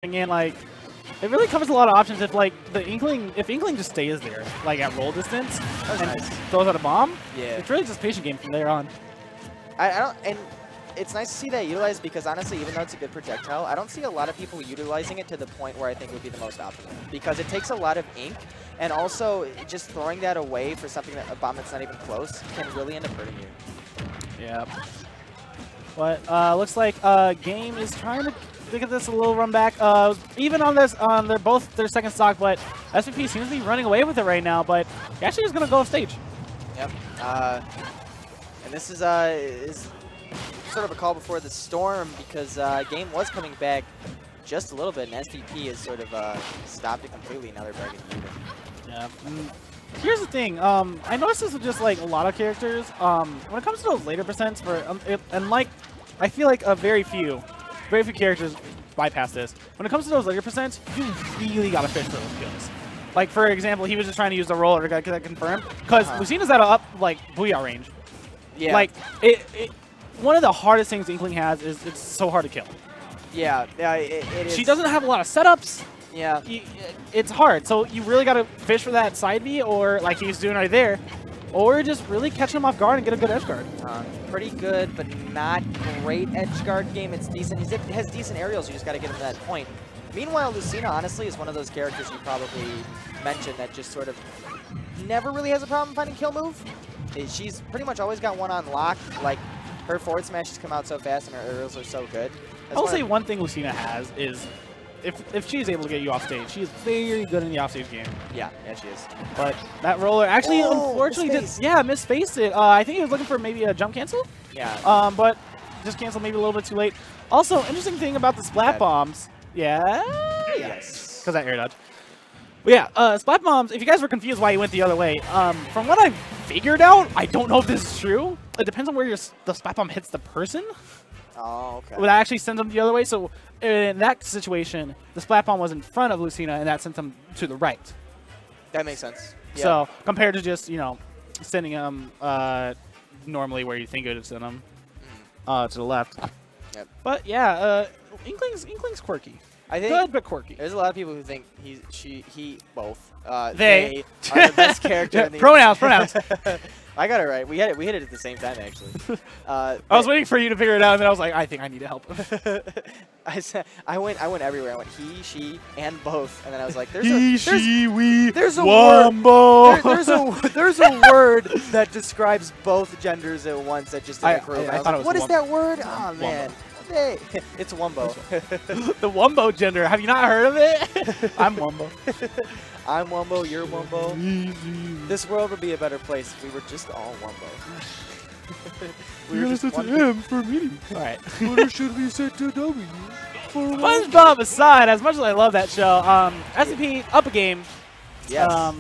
in, like, it really covers a lot of options if, like, if Inkling just stays there, like, at roll distance and throws out a bomb. Yeah. It's really just patient game from there on. And it's nice to see that utilized because, honestly, even though it's a good projectile, I don't see a lot of people utilizing it to the point where I think would be the most optimal. Because it takes a lot of ink, and also just throwing that away for something a bomb that's not even close can really end up hurting you. Yeah. But looks like Game is trying to get this a little run back. Even on this, they're both their second stock, but SVP seems to be running away with it right now. But he actually is going to go off stage. Yep. And this is sort of a call before the storm because Game was coming back just a little bit, and SVP has sort of stopped it completely. Now they're back at even. Yeah. Here's the thing. I noticed this with just like a lot of characters. When it comes to those later percents, I feel like very few characters bypass this. When it comes to those later percents, you really gotta fish for those kills. Like for example, he was just trying to use the roller to get that confirmed because Lucina's at a like booyah range. Yeah. Like one of the hardest things Inkling has is it's so hard to kill. Yeah. It is. She doesn't have a lot of setups. Yeah. It's hard. So you really got to fish for that side B or like he's doing right there. Or just really catch him off guard and get a good edge guard. Pretty good, but not great edge guard game. It's decent. He has decent aerials. You just got to get him to that point. Meanwhile, Lucina, honestly, is one of those characters you probably mentioned that just sort of never really has a problem finding kill move. She's pretty much always got one on lock. Like, her forward smashes come out so fast and her aerials are so good. I will say one thing Lucina has is if she is able to get you off stage, she is very good in the offstage game. Yeah, she is. But that roller actually, unfortunately, misspaced it. I think he was looking for maybe a jump cancel. Yeah. But just canceled maybe a little bit too late. Also, interesting thing about the splat bombs. Yeah. Yes. Because that air dodge. But yeah, splat bombs, if you guys were confused why he went the other way, from what I've figured out, I don't know if this is true. It depends on where the splat bomb hits the person. Oh, okay. Well, that actually sends them the other way. So in that situation, the splat bomb was in front of Lucina, and that sent them to the right. That makes sense. Yeah. So compared to just sending them normally where you think it would send them to the left. Yep. But yeah, Inkling's quirky. I think good but quirky. There's a lot of people who think he both they are the best character. In the pronouns. I got it right. We hit it at the same time actually. I was waiting for you to figure it out, and then I was like, I think I need help. I went everywhere. I went he, she, and both, and then I was like, there's a wombo. There's a word that describes both genders at once that just didn't group. I thought it was what is that word? Oh man. Hey, it's Wumbo. The Wumbo gender. Have you not heard of it? I'm Wumbo. I'm Wumbo, you're Wumbo. This world would be a better place if we were just all Wumbo. You're listening to M for me. Alright. What should we say to W? SpongeBob aside, as much as I love that show, SVP up a game. Yes.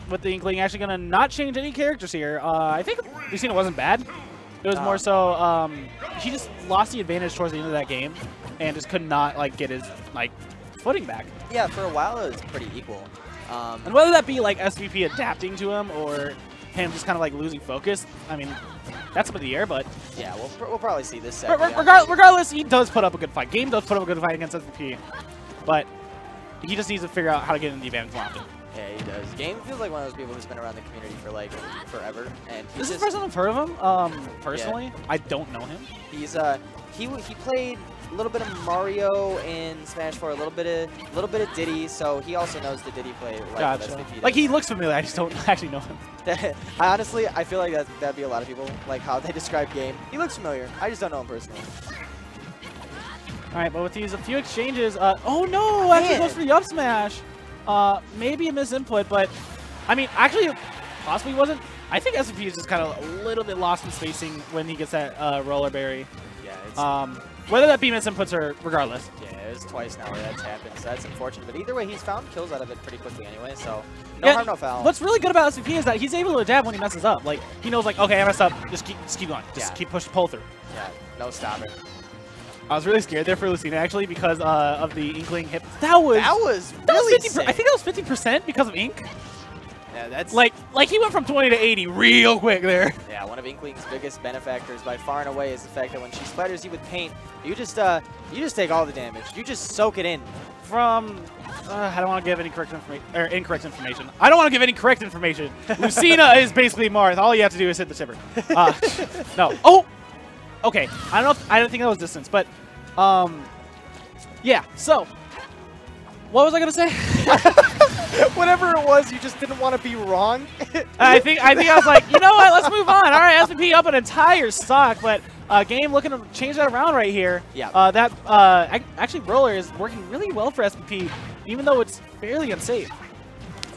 With the Inkling actually going to not change any characters here. I think Lucina wasn't bad. It was more so he just lost the advantage towards the end of that game and just could not get his footing back. Yeah, for a while it was pretty equal. And whether that be SVP adapting to him or him just kind of losing focus, I mean, that's up in the air. But yeah, we'll probably see this. Regardless, he does put up a good fight. Game does put up a good fight against SVP, but he just needs to figure out how to get in the advantage more often. Yeah, he does. Game feels like one of those people who's been around the community for forever. And this is the first time I've heard of him. Personally, yeah. I don't know him. He's he played a little bit of Mario in Smash 4, a little bit of Diddy, so he also knows the Diddy play. Gotcha. He looks familiar. I just don't actually know him. Honestly, I feel like that'd be a lot of people how they describe Game. He looks familiar. I just don't know him personally. All right, but with these a few exchanges, oh no, actually goes for the up smash. Maybe a misinput, but I mean, actually, possibly wasn't. I think SVP is just kind of a little bit lost in spacing when he gets that roller berry. Yeah. Whether that be misinputs or regardless. Yeah, it's twice now where that's happened, so that's unfortunate. But either way, he's found kills out of it pretty quickly anyway, so no harm, no foul. What's really good about SVP is that he's able to adapt when he messes up. He knows okay, I messed up. Just keep going. Just keep pull through. Yeah. No stopping. I was really scared there for Lucina actually because of the Inkling hit. That was really 50%. I think that was 50% because of Ink. Yeah, that's like he went from 20 to 80 real quick there. Yeah, one of Inkling's biggest benefactors by far and away is the fact that when she splatters you with paint, you just take all the damage. You just soak it in. From I don't want to give any correct information or incorrect information. I don't want to give any correct information. Lucina is basically Marth. All you have to do is hit the tipper. No. Oh. Okay. I don't think that was distance, but yeah. So what was I gonna say? Whatever it was, you just didn't want to be wrong. I think I was like, you know what? Let's move on. All right, SVP up an entire stock, but game looking to change that around right here. Yeah. Actually Roller is working really well for SVP, even though it's fairly unsafe.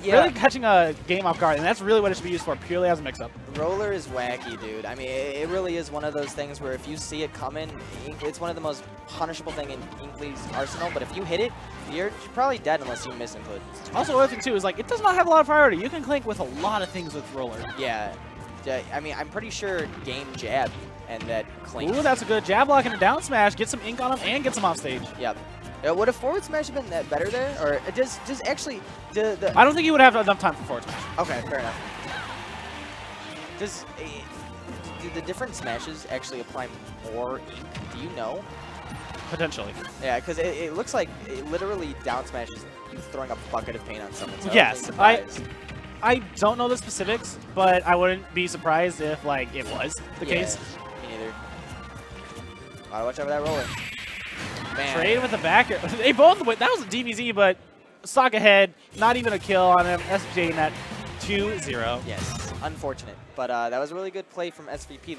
Yeah. Really catching a game off guard, and that's really what it should be used for, purely as a mix-up. Roller is wacky, dude. I mean, it really is one of those things where if you see it coming, it's one of the most punishable thing in Inkling's arsenal, but if you hit it, you're probably dead unless you miss input. Also, another thing, too, is like, it does not have a lot of priority. You can clink with a lot of things with Roller. Yeah. I mean, I'm pretty sure game jab and that clink. Ooh, that's a good jab block and a down smash. Get some ink on him and get some off stage. Yep. Would a forward smash have been that better there? Or does actually the I don't think you would have enough time for forward smash. Okay, fair enough. Do the different smashes actually apply more ink? Do you know? Potentially. Yeah, because it looks like it literally down smashes you throwing a bucket of paint on someone. So yes, I don't know the specifics, but I wouldn't be surprised if like it was the case. Me neither. Gotta watch out for that roller. Man. Trade with the backer. They both went. That was a DBZ, but stock ahead. Not even a kill on him. SVP at 2-0. Yes, unfortunate. But that was a really good play from SVP.